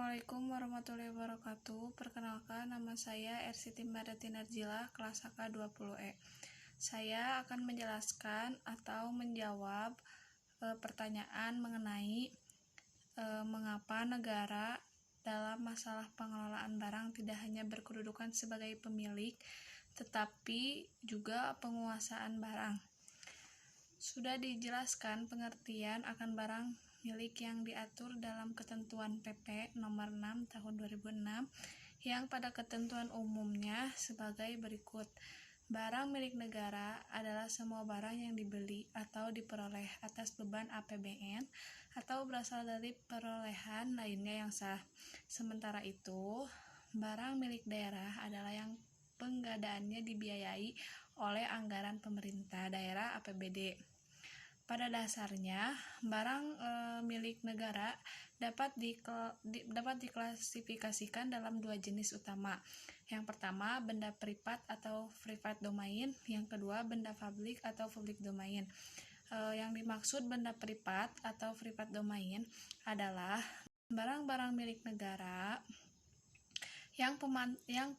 Assalamualaikum warahmatullahi wabarakatuh. Perkenalkan, nama saya Ersiti Madati Narjila, kelas AK 20E. Saya akan menjelaskan atau menjawab pertanyaan mengenai mengapa negara dalam masalah pengelolaan barang tidak hanya berkedudukan sebagai pemilik, tetapi juga penguasaan barang. Sudah dijelaskan pengertian akan barang milik yang diatur dalam ketentuan PP nomor 6 tahun 2006 yang pada ketentuan umumnya sebagai berikut. Barang milik negara adalah semua barang yang dibeli atau diperoleh atas beban APBN atau berasal dari perolehan lainnya yang sah. Sementara itu, barang milik daerah adalah yang penggadaannya dibiayai oleh anggaran pemerintah daerah APBD. Pada dasarnya, barang milik negara dapat diklasifikasikan dalam dua jenis utama. Yang pertama, benda privat atau private domain. Yang kedua, benda publik atau public domain. Yang dimaksud benda privat atau private domain adalah barang-barang milik negara yang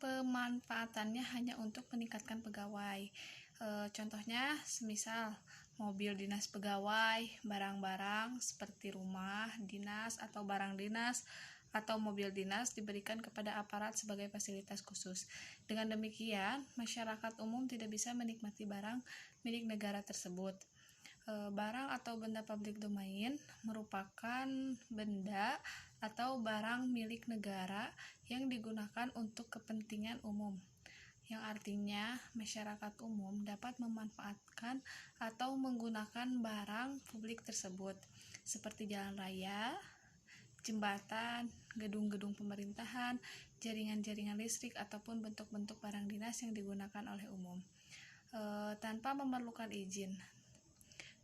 pemanfaatannya hanya untuk meningkatkan pegawai. Contohnya, semisal mobil dinas pegawai, barang-barang seperti rumah dinas atau barang dinas atau mobil dinas diberikan kepada aparat sebagai fasilitas khusus. Dengan demikian, masyarakat umum tidak bisa menikmati barang milik negara tersebut. Barang atau benda public domain merupakan benda atau barang milik negara yang digunakan untuk kepentingan umum, yang artinya masyarakat umum dapat memanfaatkan atau menggunakan barang publik tersebut, seperti jalan raya, jembatan, gedung-gedung pemerintahan, jaringan-jaringan listrik, ataupun bentuk-bentuk barang dinas yang digunakan oleh umum, tanpa memerlukan izin.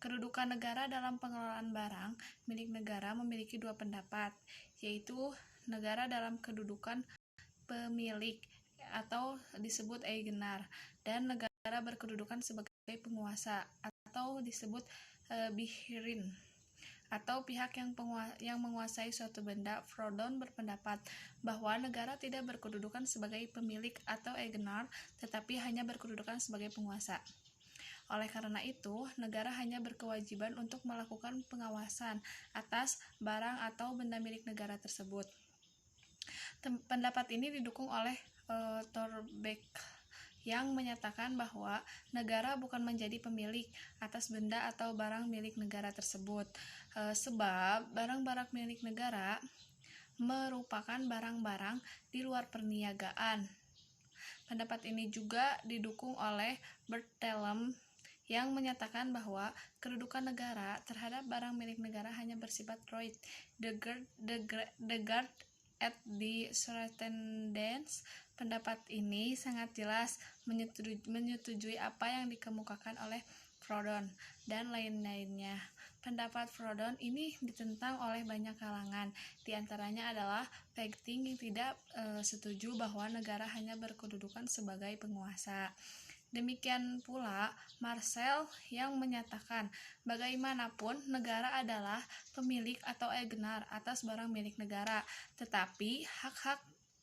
Kedudukan negara dalam pengelolaan barang milik negara memiliki dua pendapat, yaitu negara dalam kedudukan pemilik atau disebut eigenar, dan negara berkedudukan sebagai penguasa atau disebut bihirin, atau pihak yang menguasai suatu benda. Proudhon berpendapat bahwa negara tidak berkedudukan sebagai pemilik atau eigenar, tetapi hanya berkedudukan sebagai penguasa. Oleh karena itu, negara hanya berkewajiban untuk melakukan pengawasan atas barang atau benda milik negara tersebut. Pendapat ini didukung oleh Thorbecke yang menyatakan bahwa negara bukan menjadi pemilik atas benda atau barang milik negara tersebut, sebab barang-barang milik negara merupakan barang-barang di luar perniagaan. Pendapat ini juga didukung oleh Berthelem yang menyatakan bahwa kedudukan negara terhadap barang milik negara hanya bersifat roid, the guard at the surroundings. Pendapat ini sangat jelas menyetujui apa yang dikemukakan oleh Proudhon dan lain-lainnya. Pendapat Proudhon ini ditentang oleh banyak kalangan, diantaranya adalah Pegting yang tidak setuju bahwa negara hanya berkedudukan sebagai penguasa. Demikian pula Marcel yang menyatakan bagaimanapun negara adalah pemilik atau eigenar atas barang milik negara, tetapi hak-hak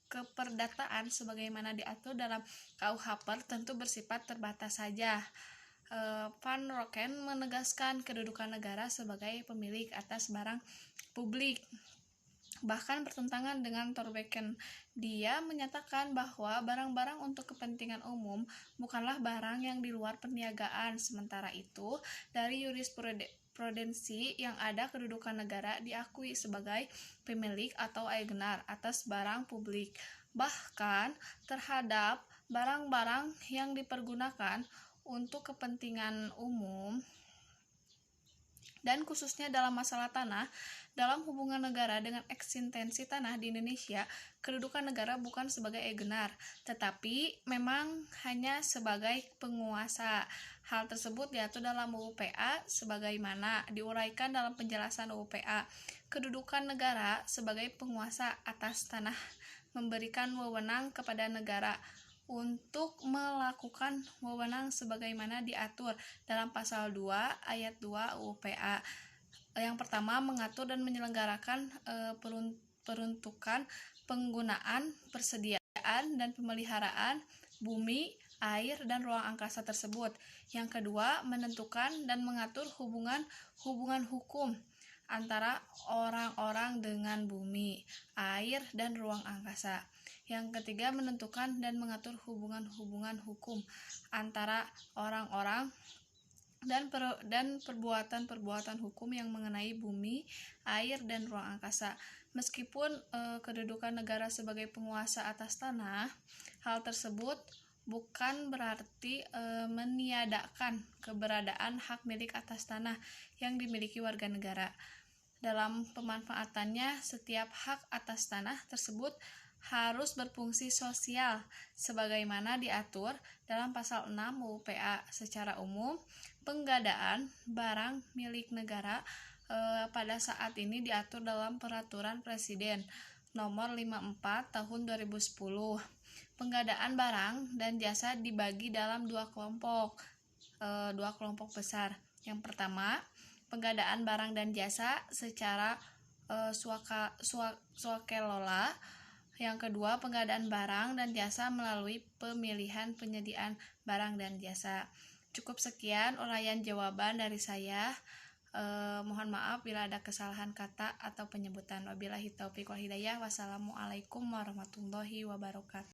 keperdataan sebagaimana diatur dalam KUHP tentu bersifat terbatas saja. Van Rocken menegaskan kedudukan negara sebagai pemilik atas barang publik, bahkan bertentangan dengan Thorbecke. Dia menyatakan bahwa barang-barang untuk kepentingan umum bukanlah barang yang di luar perniagaan. Sementara itu, dari jurisprudensi yang ada, kedudukan negara diakui sebagai pemilik atau eigenar atas barang publik, bahkan terhadap barang-barang yang dipergunakan untuk kepentingan umum, dan khususnya dalam masalah tanah. Dalam hubungan negara dengan ekstensi tanah di Indonesia, kedudukan negara bukan sebagai eigenar, tetapi memang hanya sebagai penguasa. Hal tersebut diatur dalam UU PA sebagaimana diuraikan dalam penjelasan UU PA. Kedudukan negara sebagai penguasa atas tanah memberikan wewenang kepada negara untuk melakukan wewenang sebagaimana diatur dalam pasal 2 ayat 2 UU PA. Yang pertama, mengatur dan menyelenggarakan peruntukan, penggunaan, persediaan, dan pemeliharaan bumi, air, dan ruang angkasa tersebut. Yang kedua, menentukan dan mengatur hubungan hukum antara orang-orang dengan bumi, air, dan ruang angkasa. Yang ketiga, menentukan dan mengatur hubungan hukum antara orang-orang dan perbuatan-perbuatan hukum yang mengenai bumi, air, dan ruang angkasa. Meskipun kedudukan negara sebagai penguasa atas tanah, hal tersebut bukan berarti meniadakan keberadaan hak milik atas tanah yang dimiliki warga negara. Dalam pemanfaatannya, setiap hak atas tanah tersebut harus berfungsi sosial sebagaimana diatur dalam pasal 6 UU PA. Secara umum, penggadaan barang milik negara pada saat ini diatur dalam Peraturan Presiden Nomor 54 Tahun 2010. Penggadaan barang dan jasa dibagi dalam dua kelompok besar. Yang pertama, penggadaan barang dan jasa secara swakelola. Yang kedua, penggadaan barang dan jasa melalui pemilihan penyediaan barang dan jasa. Cukup sekian uraian jawaban dari saya. Mohon maaf bila ada kesalahan kata atau penyebutan. Wabillahi taufiq wal hidayah. Wassalamualaikum warahmatullahi wabarakatuh.